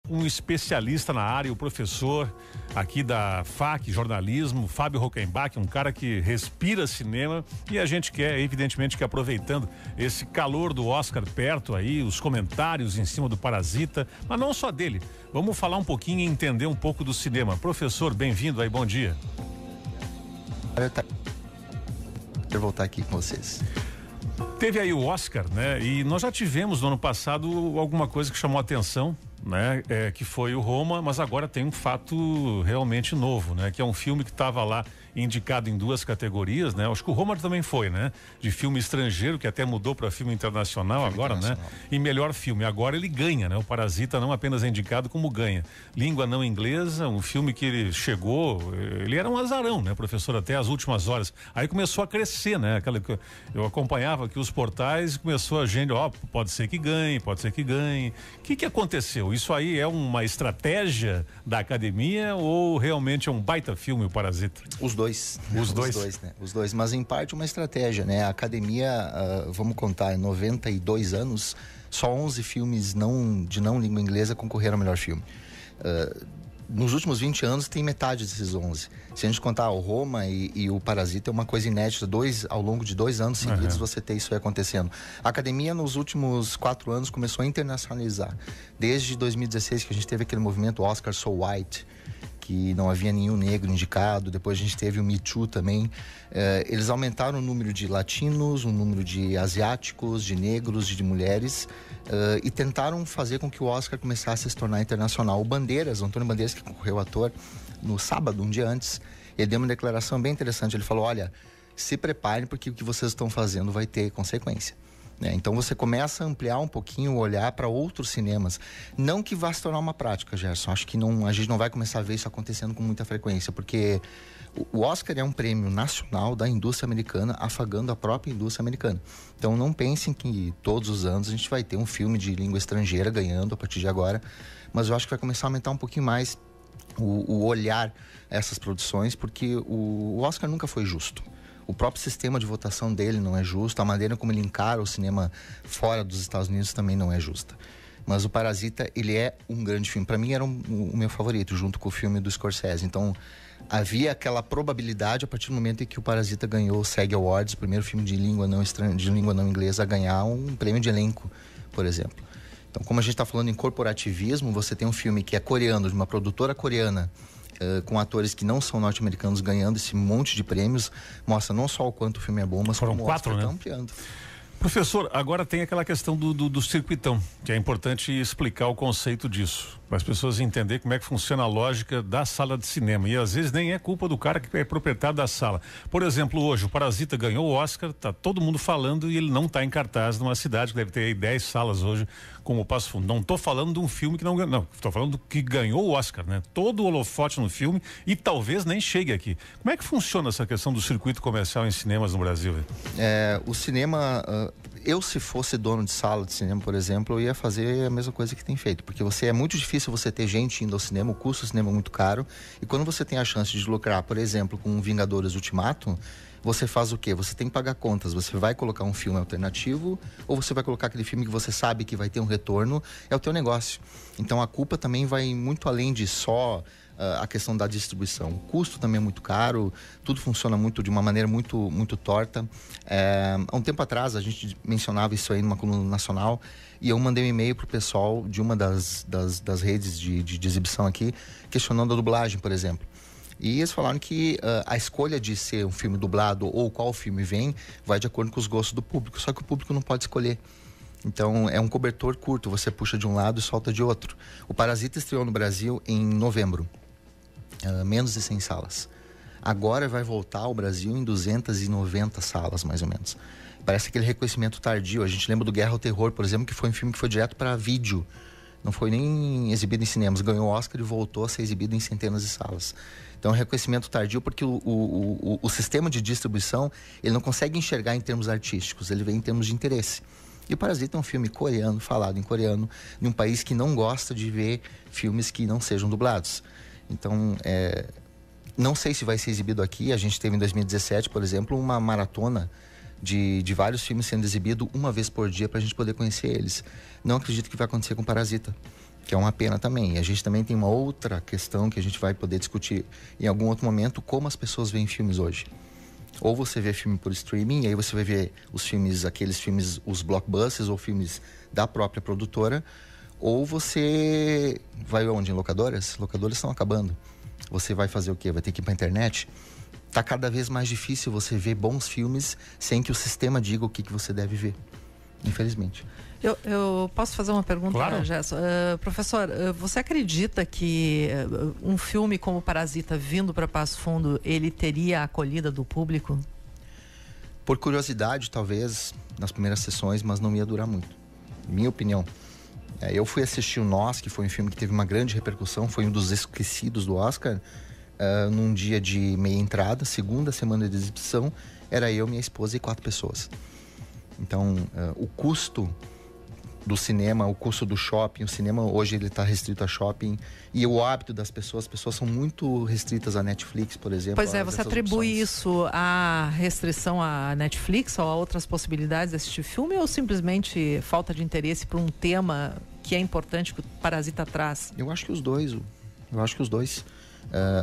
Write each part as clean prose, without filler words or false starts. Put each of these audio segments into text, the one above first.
Um especialista na área, o professor aqui da FAC, jornalismo, Fábio Rockenbach, um cara que respira cinema, e a gente quer, evidentemente, que aproveitando esse calor do Oscar perto aí, os comentários em cima do Parasita, mas não só dele. Vamos falar um pouquinho e entender um pouco do cinema. Professor, bem-vindo aí, bom dia. Quero voltar aqui com vocês. Teve aí o Oscar, né? E nós já tivemos no ano passado alguma coisa que chamou a atenção, né? Que foi o Roma, mas agora tem um fato realmente novo, né? Que é um filme que estava lá indicado em 2 categorias, né? Acho que o Roma também foi, né? De filme estrangeiro, que até mudou para filme internacional agora, né? E melhor filme. Agora ele ganha, né? O Parasita não apenas é indicado, como ganha. Língua não inglesa, um filme que ele chegou, ele era um azarão, né, professor, até as últimas horas. Aí começou a crescer, né? Eu acompanhava aqui os portais e começou a gente, pode ser que ganhe, pode ser que ganhe. O que aconteceu? Isso aí é uma estratégia da academia ou realmente é um baita filme, o Parasita? Os dois, né? Os dois, mas em parte uma estratégia, né? A academia, vamos contar, em 92 anos, só 11 filmes de não língua inglesa concorreram ao melhor filme. Nos últimos 20 anos tem metade desses 11. Se a gente contar o Roma e o Parasita, é uma coisa inédita. Ao longo de 2 anos seguidos você ter isso aí acontecendo. A academia nos últimos 4 anos começou a internacionalizar. Desde 2016 que a gente teve aquele movimento Oscar So White, que não havia nenhum negro indicado. Depois a gente teve o Me Too também. Eles aumentaram o número de latinos, o número de asiáticos, de negros, de mulheres, e tentaram fazer com que o Oscar começasse a se tornar internacional. O Antônio Bandeiras, que concorreu ator no sábado, um dia antes, ele deu uma declaração bem interessante. Ele falou: olha, se preparem porque o que vocês estão fazendo vai ter consequência. Então você começa a ampliar um pouquinho o olhar para outros cinemas. Não que vá se tornar uma prática, Gerson. Acho que a gente não vai começar a ver isso acontecendo com muita frequência, porque o Oscar é um prêmio nacional da indústria americana, afagando a própria indústria americana. Então não pensem que todos os anos a gente vai ter um filme de língua estrangeira ganhando a partir de agora, mas eu acho que vai começar a aumentar um pouquinho mais o olhar a essas produções, porque o Oscar nunca foi justo. O próprio sistema de votação dele não é justo, a maneira como ele encara o cinema fora dos Estados Unidos também não é justa. Mas o Parasita, ele é um grande filme. Para mim era o meu favorito, junto com o filme do Scorsese. Então havia aquela probabilidade a partir do momento em que o Parasita ganhou o SAG Awards, o primeiro filme de língua não inglesa a ganhar um prêmio de elenco, por exemplo. Então, como a gente está falando em corporativismo, você tem um filme que é coreano, de uma produtora coreana, com atores que não são norte-americanos ganhando esse monte de prêmios, mostra não só o quanto o filme é bom, mas foram como 4, o Oscar né? tá ampliando. Professor, agora tem aquela questão do circuitão, que é importante explicar o conceito disso, para as pessoas entenderem como é que funciona a lógica da sala de cinema, e às vezes nem é culpa do cara que é proprietário da sala. Por exemplo, hoje o Parasita ganhou o Oscar, tá todo mundo falando e ele não tá em cartaz numa cidade que deve ter aí 10 salas hoje, como o Passo Fundo. Não tô falando de um filme que não ganhou, não, tô falando do que ganhou o Oscar, né? Todo o holofote no filme e talvez nem chegue aqui. Como é que funciona essa questão do circuito comercial em cinemas no Brasil? O cinema... Eu, se fosse dono de sala de cinema, por exemplo, eu ia fazer a mesma coisa que tem feito, porque é muito difícil você ter gente indo ao cinema, o custo do cinema é muito caro, e quando você tem a chance de lucrar, por exemplo, com Vingadores Ultimato, você faz o quê? Você tem que pagar contas, você vai colocar um filme alternativo ou você vai colocar aquele filme que você sabe que vai ter um retorno, é o teu negócio. Então a culpa também vai muito além de só a questão da distribuição. O custo também é muito caro, tudo funciona de uma maneira muito, muito torta. Há um tempo atrás a gente mencionava isso aí numa coluna nacional e eu mandei um e-mail pro pessoal de uma das redes de exibição aqui, questionando a dublagem, por exemplo. E eles falaram que a escolha de ser um filme dublado ou qual filme vem vai de acordo com os gostos do público, só que o público não pode escolher. Então é um cobertor curto, você puxa de um lado e solta de outro. O Parasita estreou no Brasil em novembro, menos de 100 salas. Agora vai voltar ao Brasil em 290 salas, mais ou menos. Parece aquele reconhecimento tardio. A gente lembra do Guerra ao Terror, por exemplo, que foi um filme que foi direto para vídeo. Não foi nem exibido em cinemas. Ganhou o Oscar e voltou a ser exibido em centenas de salas. Então, é um reconhecimento tardio porque o sistema de distribuição, ele não consegue enxergar em termos artísticos, ele vê em termos de interesse. E o Parasita é um filme coreano, falado em coreano, em um país que não gosta de ver filmes que não sejam dublados. Então, não sei se vai ser exibido aqui. A gente teve em 2017, por exemplo, uma maratona de vários filmes sendo exibidos uma vez por dia para a gente poder conhecer eles. Não acredito que vai acontecer com Parasita. que é uma pena também. E a gente também tem uma outra questão que a gente vai poder discutir em algum outro momento, como as pessoas veem filmes hoje. Ou você vê filme por streaming, e aí você vai ver os filmes, aqueles filmes, os blockbusters ou filmes da própria produtora, ou você vai onde? Em locadoras? Locadoras estão acabando. Você vai fazer o quê? Vai ter que ir pra internet? Tá cada vez mais difícil você ver bons filmes sem que o sistema diga o que você deve ver. Infelizmente. Eu posso fazer uma pergunta, claro. Gerson? Professor, você acredita que um filme como Parasita, vindo para Passo Fundo, ele teria a acolhida do público? Por curiosidade, talvez, nas primeiras sessões, mas não ia durar muito. Minha opinião. Eu fui assistir o Nós, que foi um filme que teve uma grande repercussão, foi um dos esquecidos do Oscar, num dia de meia entrada, segunda semana de exibição, era eu, minha esposa e 4 pessoas. Então, o custo do cinema, o custo do shopping, o cinema hoje ele está restrito a shopping, e o hábito das pessoas, as pessoas são muito restritas à Netflix, por exemplo. Pois é, você atribui isso à restrição à Netflix ou a outras possibilidades de assistir filme, ou simplesmente falta de interesse por um tema que é importante que o Parasita traz? Eu acho que os dois.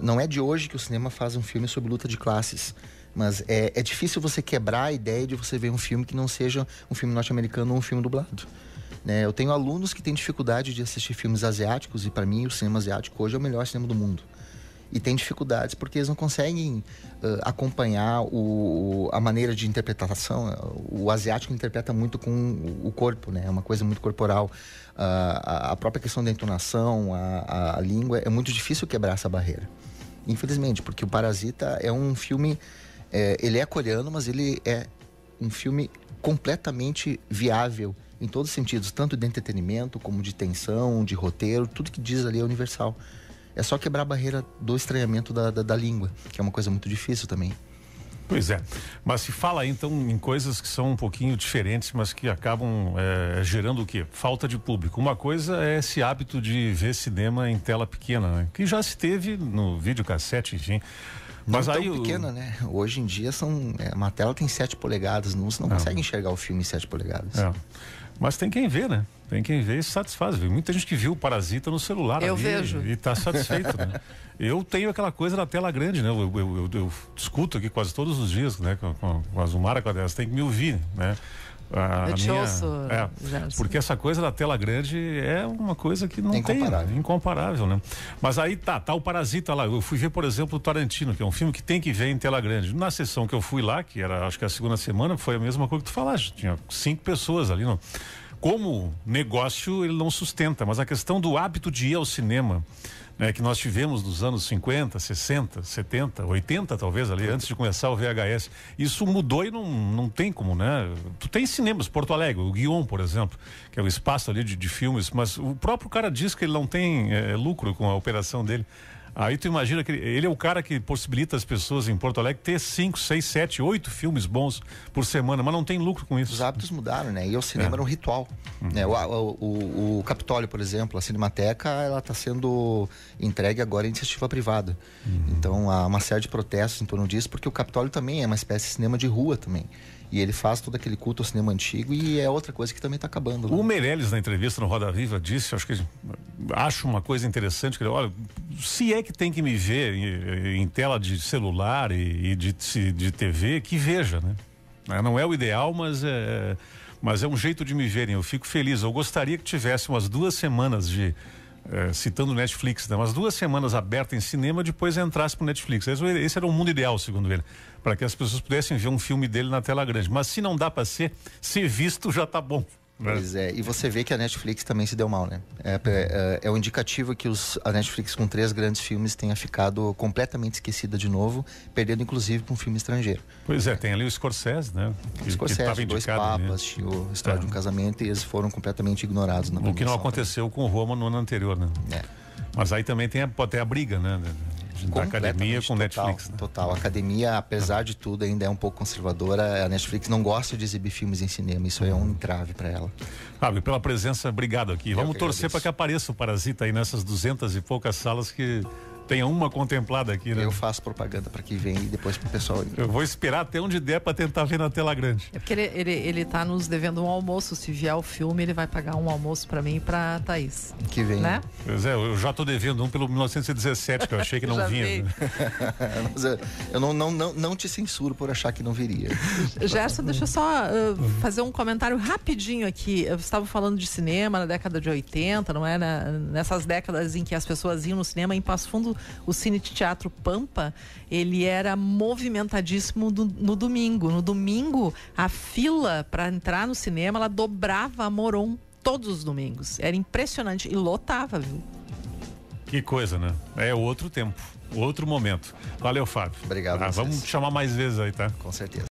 Não é de hoje que o cinema faz um filme sobre luta de classes, mas é difícil você quebrar a ideia de você ver um filme que não seja um filme norte-americano ou um filme dublado. Eu tenho alunos que têm dificuldade de assistir filmes asiáticos, e para mim o cinema asiático hoje é o melhor cinema do mundo. E tem dificuldades porque eles não conseguem acompanhar a maneira de interpretação. O asiático interpreta muito com o corpo, né? É uma coisa muito corporal. A própria questão da entonação, a língua, é muito difícil quebrar essa barreira. Infelizmente, porque o Parasita é um filme... ele é coreano, mas ele é um filme completamente viável em todos os sentidos, tanto de entretenimento como de tensão, de roteiro, tudo que diz ali é universal. É só quebrar a barreira do estranhamento da língua, que é uma coisa muito difícil também. Pois é, mas se fala aí, então em coisas que são um pouquinho diferentes, mas que acabam gerando o quê? Falta de público. Uma coisa é esse hábito de ver cinema em tela pequena, né? Que já se teve no videocassete, enfim. Mas não aí tão pequena, né? Hoje em dia uma tela tem 7 polegadas, você não consegue enxergar o filme em 7 polegadas. Mas tem quem vê, né? Tem quem vê e se satisfaz. Muita gente que viu o Parasita no celular. Eu vejo. E tá satisfeito, né? Eu tenio aquela coisa da tela grande, né? Eu discuto aqui quase todos os dias, né? Com a Zumara, com a Dessa, tem que me ouvir, né? Eu te ouço, porque essa coisa da tela grande é uma coisa que não tem, incomparável, né? Mas aí tá o Parasita lá. Eu fui ver, por exemplo, o Tarantino, que é um filme que tem que ver em tela grande. Na sessão que eu fui lá, que era acho que a segunda semana, foi a mesma coisa que tu falaste. Tinha 5 pessoas ali, não. Como negócio ele não sustenta, mas a questão do hábito de ir ao cinema, né, que nós tivemos nos anos 50, 60, 70, 80 talvez ali, antes de começar o VHS, isso mudou e não tem como, né? Tu tem cinemas, Porto Alegre, o Guion, por exemplo, que é o espaço ali de filmes, mas o próprio cara diz que ele não tem lucro com a operação dele. Aí tu imagina que ele é o cara que possibilita as pessoas em Porto Alegre ter 5, 6, 7, 8 filmes bons por semana, mas não tem lucro com isso. Os hábitos mudaram, né? E o cinema era um ritual. Né? O Capitólio, por exemplo, a Cinemateca, ela está sendo entregue agora em iniciativa privada. Então há uma série de protestos em torno disso, porque o Capitólio também é uma espécie de cinema de rua também. E ele faz todo aquele culto ao cinema antigo e é outra coisa que também está acabando. Né? O Meirelles, na entrevista no Roda Viva, disse, acho uma coisa interessante, que ele, olha, se é que tem que me ver em tela de celular e de TV, que veja, né? Não é o ideal, mas é um jeito de me verem. Eu fico feliz. Eu gostaria que tivesse umas 2 semanas citando Netflix, né? Umas 2 semanas abertas em cinema, depois entrasse pro Netflix. Esse era o mundo ideal, segundo ele, para que as pessoas pudessem ver um filme dele na tela grande. Mas se não dá para ser visto, já tá bom. Pois é, e você vê que a Netflix também se deu mal, né? É um indicativo que a Netflix com 3 grandes filmes tenha ficado completamente esquecida de novo, perdendo inclusive para um filme estrangeiro. Pois é, tem ali o Scorsese, né? Scorsese, 2 Papas, tinha a História de um Casamento, e eles foram completamente ignorados na o que não aconteceu com o Roma no ano anterior, né? Mas aí também pode ter a briga, né? Da academia com Netflix. Total. A academia, apesar de tudo, ainda é um pouco conservadora. A Netflix não gosta de exibir filmes em cinema. Isso é um entrave para ela. Fábio, pela presença, obrigado aqui. Vamos torcer para que apareça o Parasita aí nessas 200 e poucas salas que tenha uma contemplada aqui, né? Eu faço propaganda para que venha e depois pro pessoal. Eu vou esperar até onde der para tentar ver na tela grande. É porque ele tá nos devendo um almoço. Se vier o filme, ele vai pagar um almoço para mim e pra Thaís. Que vem. Né? Pois é, eu já tô devendo um pelo 1917, que eu achei que não vinha. Né? Mas eu não te censuro por achar que não viria. Gerson, deixa eu só fazer um comentário rapidinho aqui. Eu estava falando de cinema na década de 80, não é? Nessas décadas em que as pessoas iam no cinema. Em Passo Fundo, o Cine Teatro Pampa, ele era movimentadíssimo no domingo. No domingo, a fila para entrar no cinema, ela dobrava a Moron todos os domingos. Era impressionante. E lotava, viu? Que coisa, né? É outro tempo, outro momento. Valeu, Fábio. Obrigado. Vamos chamar mais vezes aí, tá? Com certeza.